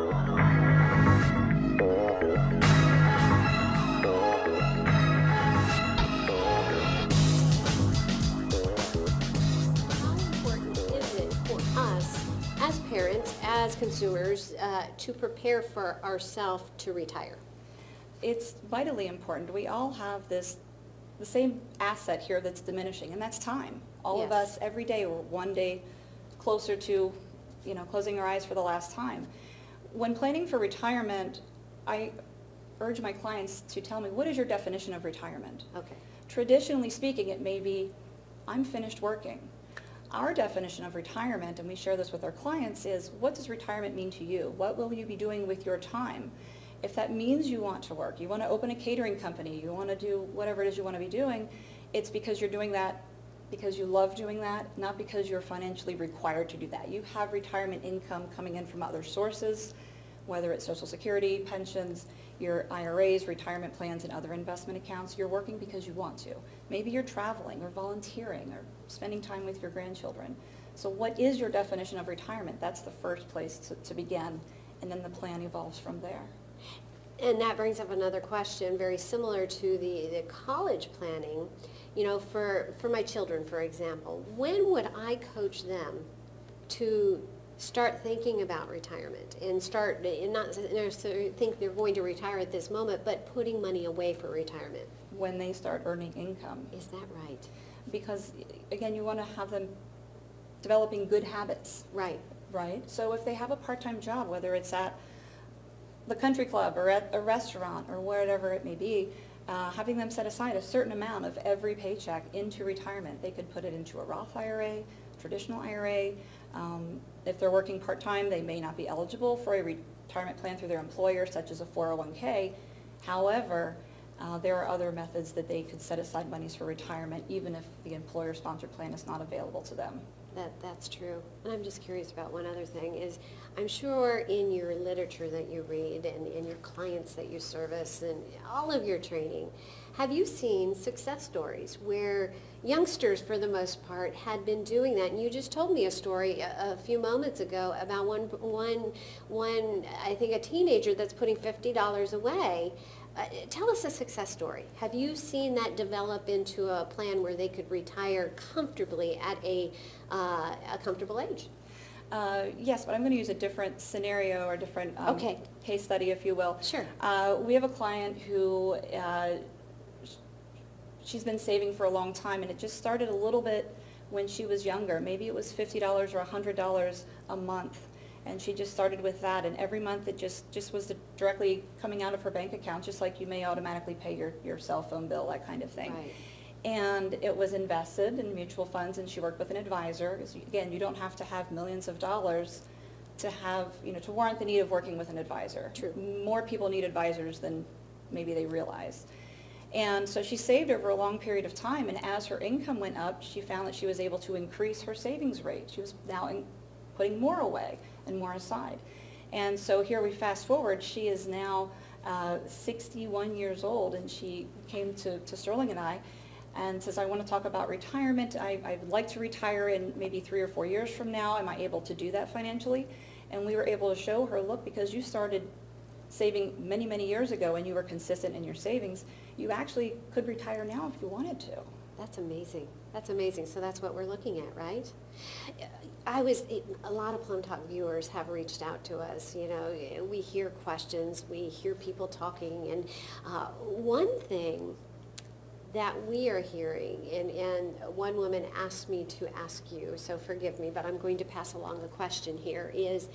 As parents, as consumers, to prepare for ourselves to retire? It's vitally important. We all have the same asset here that's diminishing, and that's time. All of Yes. us, every day, we're one day closer to, closing our eyes for the last time. When planning for retirement, I urge my clients to tell me, what is your definition of retirement? Okay. Traditionally speaking, it may be, I'm finished working. Our definition of retirement, and we share this with our clients, is what does retirement mean to you? What will you be doing with your time? If that means you want to work, you want to open a catering company, you want to do whatever it is you want to be doing, it's because you're doing that because you love doing that, not because you're financially required to do that. You have retirement income coming in from other sources, whether it's Social Security, pensions, your IRAs, retirement plans, and other investment accounts. You're working because you want to. Maybe you're traveling or volunteering or spending time with your grandchildren. So what is your definition of retirement? That's the first place to begin, and then the plan evolves from there. And that brings up another question very similar to the college planning. For my children, for example, when would I coach them to start thinking about retirement and not necessarily think they're going to retire at this moment, but putting money away for retirement? When they start earning income. Is that right? Because, again, you want to have them developing good habits. Right. Right? So if they have a part-time job, whether it's at the country club or at a restaurant or wherever it may be, having them set aside a certain amount of every paycheck into retirement. They could put it into a Roth IRA, traditional IRA. If they're working part-time, they may not be eligible for a retirement plan through their employer, such as a 401k. However, there are other methods that they could set aside monies for retirement, even if the employer-sponsored plan is not available to them. That's true. And I'm just curious about one other thing is, I'm sure in your literature that you read and your clients that you service and all of your training, have you seen success stories where youngsters, for the most part, had been doing that? And you just told me a story a few moments ago about one, I think a teenager that's putting $50 away. Tell us a success story. Have you seen that develop into a plan where they could retire comfortably at a comfortable age? Yes, but I'm going to use a different scenario or different case study, if you will. Sure. We have a client who she's been saving for a long time, and it just started a little bit when she was younger. Maybe it was $50 or $100 a month. And she just started with that, and every month it just was directly coming out of her bank account, just like you may automatically pay your cell phone bill, that kind of thing. Right. And it was invested in mutual funds, and she worked with an advisor. Because again, you don't have to have millions of dollars to have, to warrant the need of working with an advisor. True. More people need advisors than maybe they realize. And so she saved over a long period of time, and as her income went up, she found that she was able to increase her savings rate. She was now putting more away and more aside. And so here we fast forward, she is now 61 years old, and she came to Sterling and I and says, I want to talk about retirement. I would like to retire in maybe 3 or 4 years from now. Am I able to do that financially? And we were able to show her, look, because you started saving many, many years ago and you were consistent in your savings, you actually could retire now if you wanted to. That's amazing. That's amazing. So that's what we're looking at, right? A lot of PlumbTalk viewers have reached out to us. We hear questions, we hear people talking, and one thing that we are hearing, and one woman asked me to ask you, so forgive me, but I'm going to pass along the question here, is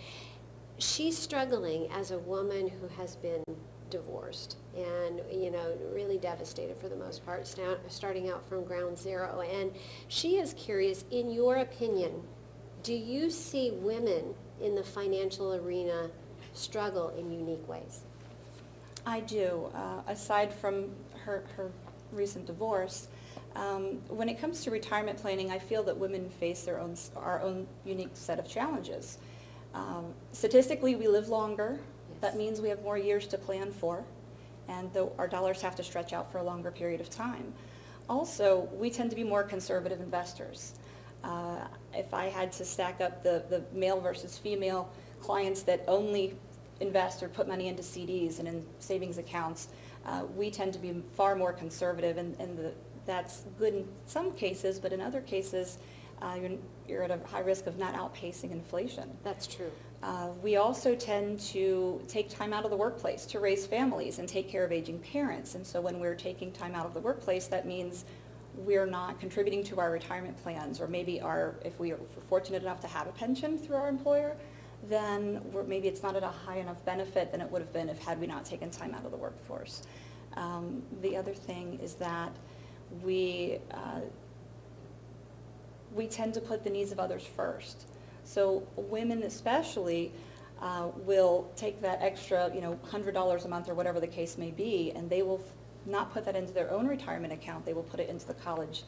she's struggling as a woman who has been divorced and really devastated for the most part, starting out from ground zero, and she is curious, in your opinion, do you see women in the financial arena struggle in unique ways? I do. Aside from her recent divorce, when it comes to retirement planning, I feel that women face our own unique set of challenges. Statistically, we live longer. Yes. That means we have more years to plan for, and our dollars have to stretch out for a longer period of time. Also, we tend to be more conservative investors. If I had to stack up the male versus female clients that only invest or put money into CDs and in savings accounts. We tend to be far more conservative, and that's good in some cases, but in other cases, you're at a high risk of not outpacing inflation. That's true. We also tend to take time out of the workplace to raise families and take care of aging parents. And so when we're taking time out of the workplace, that means we're not contributing to our retirement plans, or maybe if we are fortunate enough to have a pension through our employer, then maybe it's not at a high enough benefit than it would have been had we not taken time out of the workforce. The other thing is that we tend to put the needs of others first. So women especially will take that extra, $100 a month or whatever the case may be, and they will not put that into their own retirement account. They will put it into the college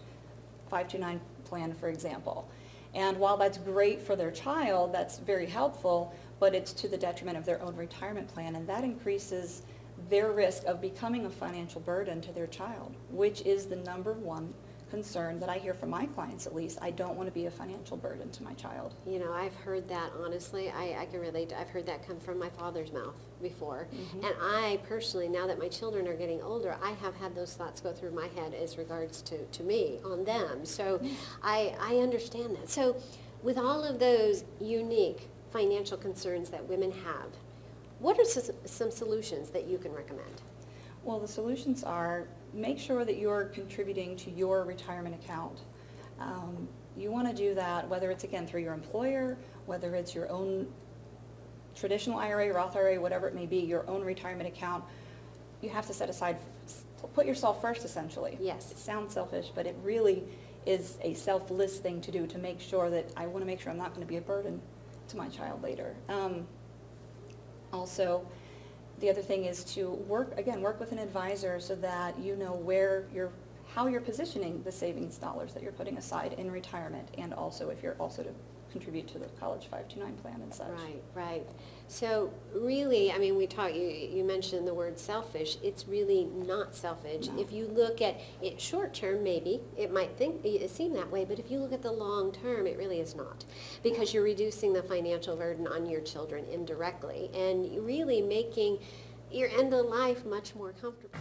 529 plan, for example. And while that's great for their child, that's very helpful, but it's to the detriment of their own retirement plan, and that increases their risk of becoming a financial burden to their child, which is the number one concern that I hear from my clients, at least. I don't want to be a financial burden to my child. I've heard that, honestly. I can relate. I've heard that come from my father's mouth before. Mm-hmm. And I personally, now that my children are getting older, I have had those thoughts go through my head as regards to me, on them. So I understand that. So with all of those unique financial concerns that women have, what are some solutions that you can recommend? Well, the solutions are, make sure that you're contributing to your retirement account. You want to do that, whether it's, again, through your employer, whether it's your own traditional IRA, Roth IRA, whatever it may be, your own retirement account. You have to set aside, put yourself first, essentially. Yes. It sounds selfish, but it really is a selfless thing to do, to make sure that I want to make sure I'm not going to be a burden to my child later. Also, the other thing is to work with an advisor so that you know how you're positioning the savings dollars that you're putting aside in retirement, and also if you're also to contribute to the college 529 plan and such. Right. So really, you mentioned the word selfish. It's really not selfish. No. If you look at it short term, maybe it might seem that way, but if you look at the long term, it really is not, because you're reducing the financial burden on your children indirectly, and really making your end of life much more comfortable.